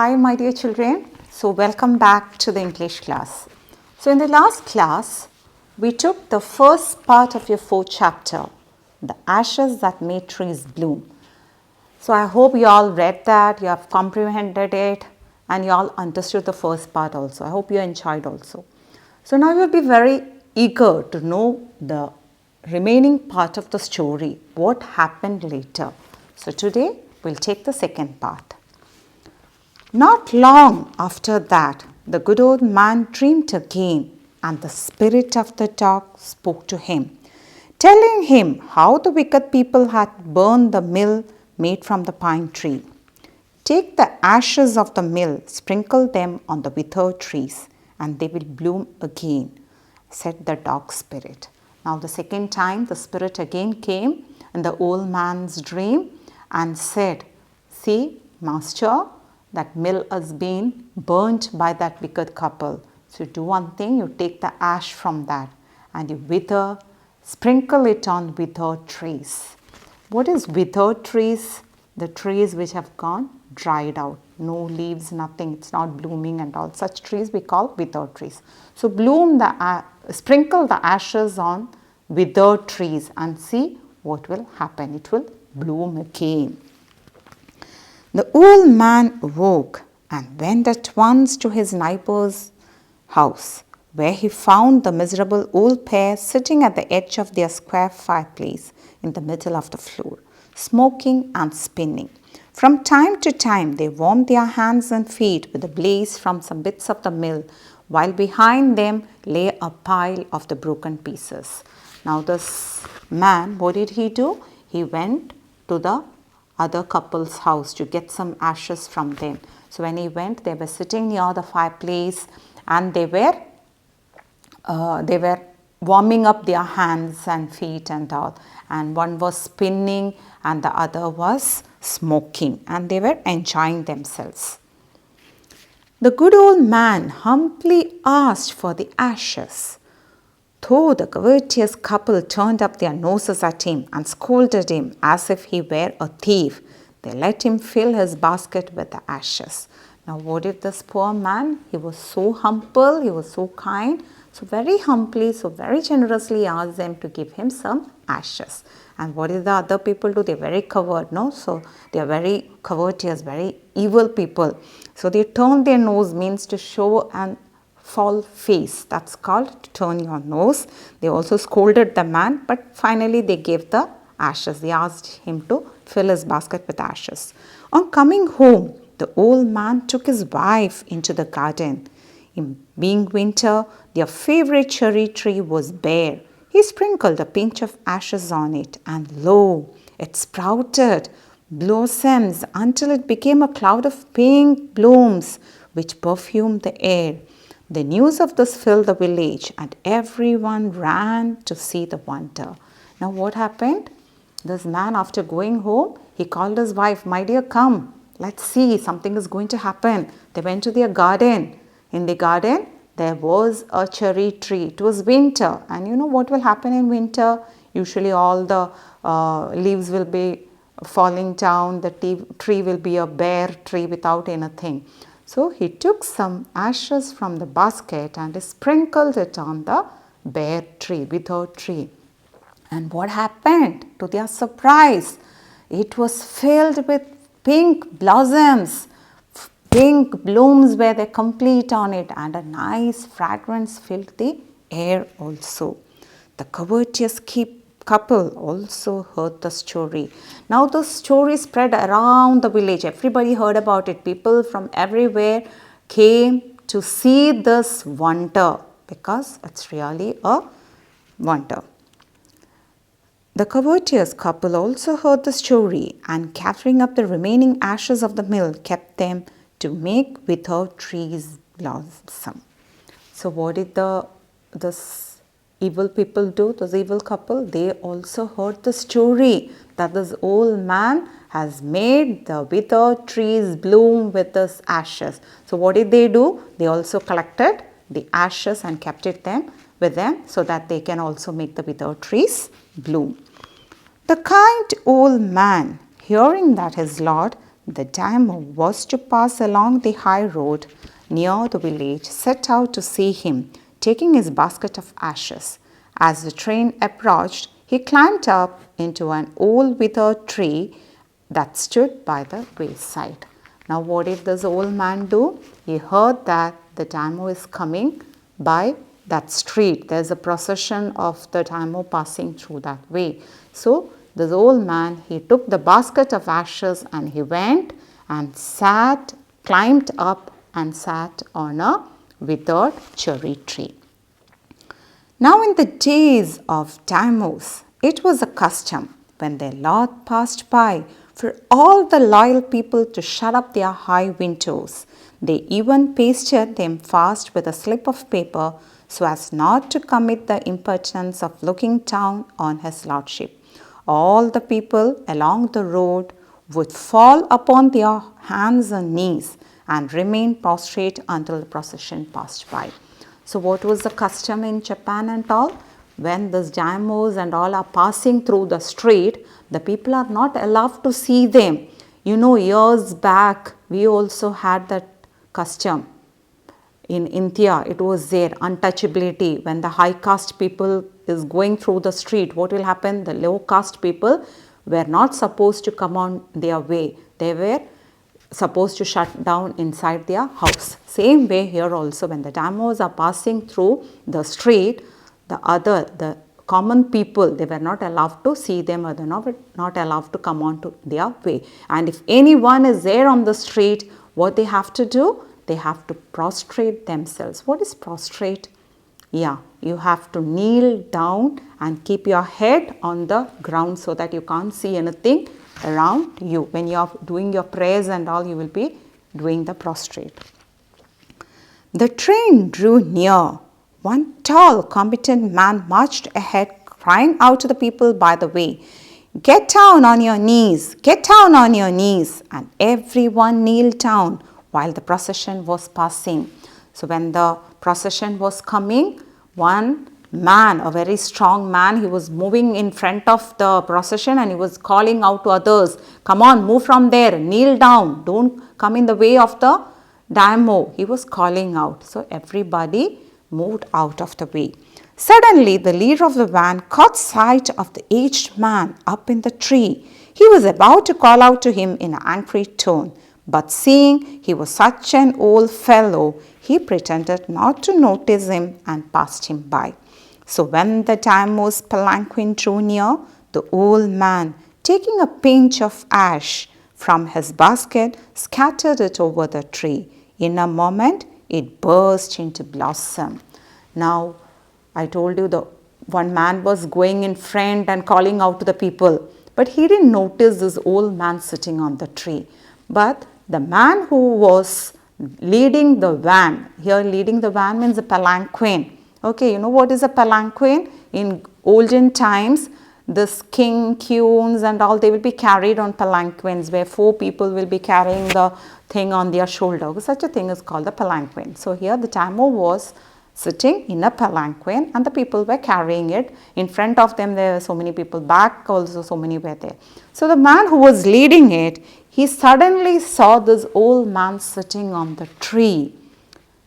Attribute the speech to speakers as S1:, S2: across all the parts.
S1: Hi, my dear children. So, welcome back to the English class. So, in the last class, we took the first part of your fourth chapter, the ashes that made trees bloom. So, I hope you all read that, you have comprehended it, and you all understood the first part also. I hope you enjoyed also. So, now you will be very eager to know the remaining part of the story, what happened later. So, today we'll take the second part. Not long after that, the good old man dreamed again, and the spirit of the dog spoke to him, telling him how the wicked people had burned the mill made from the pine tree. Take the ashes of the mill, sprinkle them on the withered trees, and they will bloom again, said the dog spirit. Now, the second time, the spirit again came in the old man's dream and said, See, master, that mill has been burnt by that wicked couple. So, do one thing, you take the ash from that and you sprinkle it on withered trees. What is withered trees? The trees which have gone dried out, no leaves, nothing, it's not blooming and all. Such trees we call withered trees. So, sprinkle the ashes on withered trees and see what will happen. It will bloom again. The old man awoke and went at once to his neighbor's house, where he found the miserable old pair sitting at the edge of their square fireplace in the middle of the floor, smoking and spinning. From time to time, they warmed their hands and feet with the blaze from some bits of the mill, while behind them lay a pile of the broken pieces. Now, this man, what did he do? He went to the other couple's house to get some ashes from them. So when he went, they were sitting near the fireplace and they were warming up their hands and feet and all. And one was spinning and the other was smoking, and they were enjoying themselves. The good old man humbly asked for the ashes. Though the courteous couple turned up their noses at him and scolded him as if he were a thief, they let him fill his basket with the ashes. Now, what did this poor man? He was so humble, he was so kind, so very humbly, so very generously asked them to give him some ashes. And what did the other people do? They're very coward, no? So, they are very courteous, very evil people. So, they turned their nose, means to show an fall face. That's called to turn your nose. They also scolded the man, but finally they gave the ashes. They asked him to fill his basket with ashes. On coming home, the old man took his wife into the garden. In being winter, their favorite cherry tree was bare. He sprinkled a pinch of ashes on it, and lo, it sprouted blossoms until it became a cloud of pink blooms which perfumed the air. The news of this filled the village, and everyone ran to see the wonder. Now, what happened? This man, after going home, he called his wife, My dear, come, let's see, something is going to happen. They went to their garden. In the garden, there was a cherry tree. It was winter, and you know what will happen in winter? Usually all the leaves will be falling down. The tree will be a bare tree without anything. So, he took some ashes from the basket and sprinkled it on the bare tree, withered tree. And what happened? To their surprise, it was filled with pink blossoms. Pink blooms were there complete on it, and a nice fragrance filled the air also. The courteous couple also heard the story. Now the story spread around the village. Everybody heard about it. People from everywhere came to see this wonder because it's really a wonder. The courteous couple also heard the story, and gathering up the remaining ashes of the mill, kept them to make withered trees blossom. So what did this evil people do, this evil couple? They also heard the story that this old man has made the withered trees bloom with his ashes. So what did they do? They also collected the ashes and kept them with them so that they can also make the withered trees bloom. The kind old man, hearing that his lord the daimyo was to pass along the high road near the village, set out to see him, taking his basket of ashes. As the train approached, he climbed up into an old withered tree that stood by the wayside. Now, what did this old man do? He heard that the daimyo is coming by that street. There's a procession of the daimyo passing through that way. So, this old man, he took the basket of ashes and he went and climbed up and sat on a withered cherry tree. Now, in the days of daimyos, it was a custom when their lord passed by for all the loyal people to shut up their high windows. They even pasted them fast with a slip of paper so as not to commit the impertinence of looking down on his lordship. All the people along the road would fall upon their hands and knees and remain prostrate until the procession passed by. So, what was the custom in Japan and all? When these daimyos and all are passing through the street, the people are not allowed to see them. You know, years back, we also had that custom. In India, it was there, untouchability. When the high caste people is going through the street, what will happen? The low caste people were not supposed to come on their way. They were supposed to shut down inside their house. Same way here also, when the daimyos are passing through the street, the common people, they were not allowed to see them, or they were not allowed to come on to their way. And if anyone is there on the street, what they have to do? They have to prostrate themselves. What is prostrate? Yeah, you have to kneel down and keep your head on the ground so that you can't see anything around you. When you are doing your prayers and all, you will be doing the prostrate. The train drew near. One tall, competent man marched ahead, crying out to the people by the way, "Get down on your knees, get down on your knees." And everyone kneeled down while the procession was passing. So when the procession was coming, one man, a very strong man, he was moving in front of the procession and he was calling out to others, "Come on, move from there, kneel down, don't come in the way of the daimyo." He was calling out. So everybody moved out of the way. Suddenly, the leader of the van caught sight of the aged man up in the tree. He was about to call out to him in an angry tone, but seeing he was such an old fellow, he pretended not to notice him and passed him by. So when the daimyo's palanquin drew near, the old man, taking a pinch of ash from his basket, scattered it over the tree. In a moment, it burst into blossom. Now, I told you the one man was going in front and calling out to the people, but he didn't notice this old man sitting on the tree. But the man who was leading the van, here leading the van means a palanquin. Okay, you know what is a palanquin? In olden times, this king, queens and all, they will be carried on palanquins where 4 people will be carrying the thing on their shoulder. Such a thing is called the palanquin. So here the daimyo was sitting in a palanquin and the people were carrying it. In front of them there were so many people, back also so many were there. So the man who was leading it, he suddenly saw this old man sitting on the tree.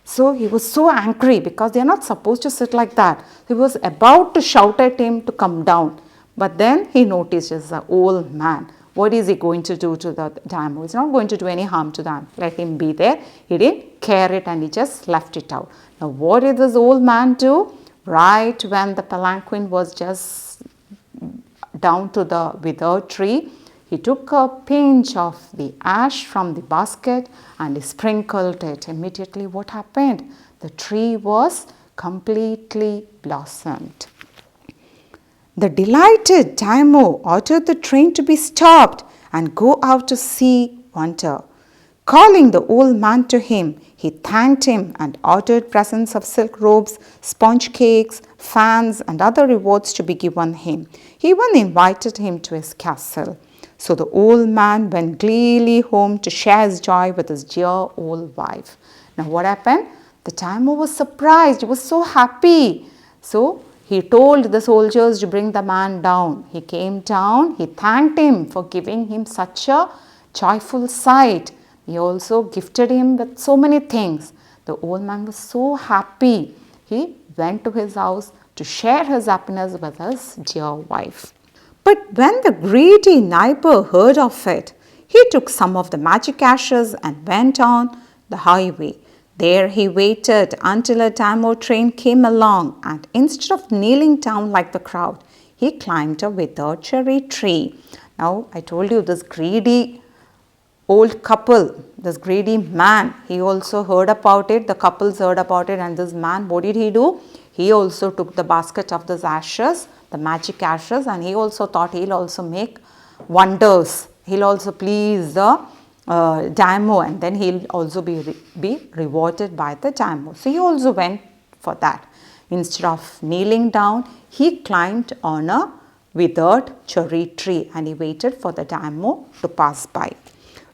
S1: So he was so angry because they are not supposed to sit like that. He was about to shout at him to come down. But then he noticed it's an old man. What is he going to do to the daimyo? He's not going to do any harm to them. Let him be there. He didn't care it and he just left it out. Now what did this old man do? Right when the palanquin was just down to the withered tree, he took a pinch of the ash from the basket and he sprinkled it. Immediately what happened? The tree was completely blossomed. The delighted daimyo ordered the train to be stopped and go out to see wonder. Calling the old man to him, he thanked him and ordered presents of silk robes, sponge cakes, fans and other rewards to be given him. He even invited him to his castle. So the old man went gleefully home to share his joy with his dear old wife. Now what happened? The daimyo was surprised. He was so happy. So he told the soldiers to bring the man down. He came down. He thanked him for giving him such a joyful sight. He also gifted him with so many things. The old man was so happy. He went to his house to share his happiness with his dear wife. But when the greedy neighbor heard of it, he took some of the magic ashes and went on the highway. There he waited until a demo train came along, and instead of kneeling down like the crowd, he climbed a withered cherry tree. Now, I told you this greedy old couple, this greedy man, he also heard about it. The couples heard about it, and this man, what did he do? He also took the basket of these ashes, the magic ashes, and he also thought he'll also make wonders. He'll also please the damo, and then he'll also be rewarded by the damo. So he also went for that. Instead of kneeling down, he climbed on a withered cherry tree and he waited for the damo to pass by.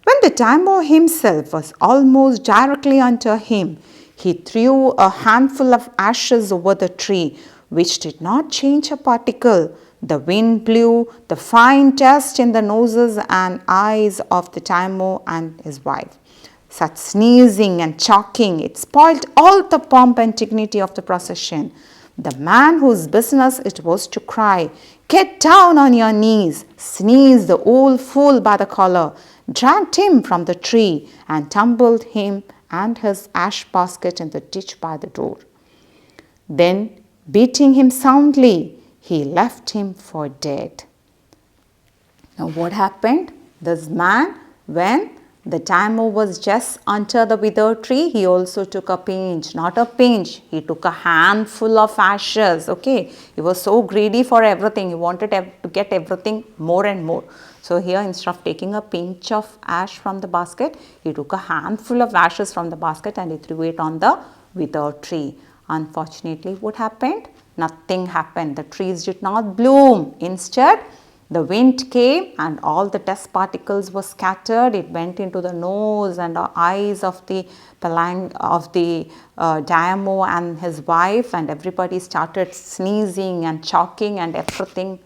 S1: When the damo himself was almost directly under him, he threw a handful of ashes over the tree, which did not change a particle. The wind blew the fine dust in the noses and eyes of the damo and his wife. Such sneezing and choking, it spoiled all the pomp and dignity of the procession. The man whose business it was to cry, "Get down on your knees," sneezed the old fool by the collar, dragged him from the tree, and tumbled him and his ash basket in the ditch by the door. Then, beating him soundly, he left him for dead. Now, what happened? This man, when the damo was just under the withered tree, he also took a pinch, not a pinch, he took a handful of ashes. Okay, he was so greedy for everything, he wanted to get everything more and more. So here, instead of taking a pinch of ash from the basket, he took a handful of ashes from the basket and he threw it on the withered tree. Unfortunately, what happened? Nothing happened. The trees did not bloom. Instead, the wind came and all the dust particles were scattered. It went into the nose and the eyes of the damo and his wife, and everybody started sneezing and choking, and everything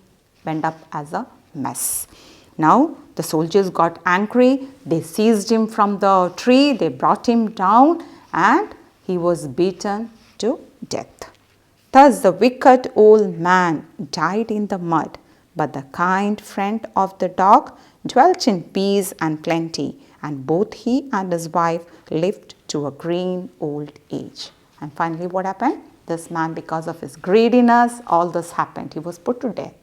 S1: went up as a mess. Now, the soldiers got angry. They seized him from the tree. They brought him down and he was beaten to death. Thus, the wicked old man died in the mud, but the kind friend of the dog dwelt in peace and plenty, and both he and his wife lived to a green old age. And finally, what happened? This man, because of his greediness, all this happened. He was put to death.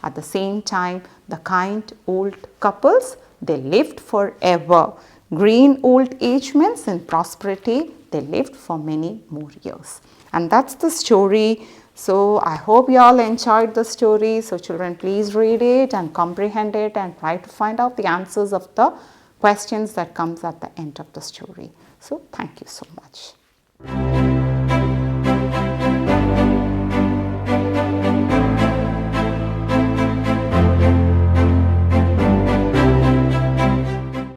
S1: At the same time, the kind old couples, they lived forever. Green old age means in prosperity, they lived for many more years. And that's the story. So I hope you all enjoyed the story. So children, please read it and comprehend it and try to find out the answers of the questions that comes at the end of the story. So thank you so much.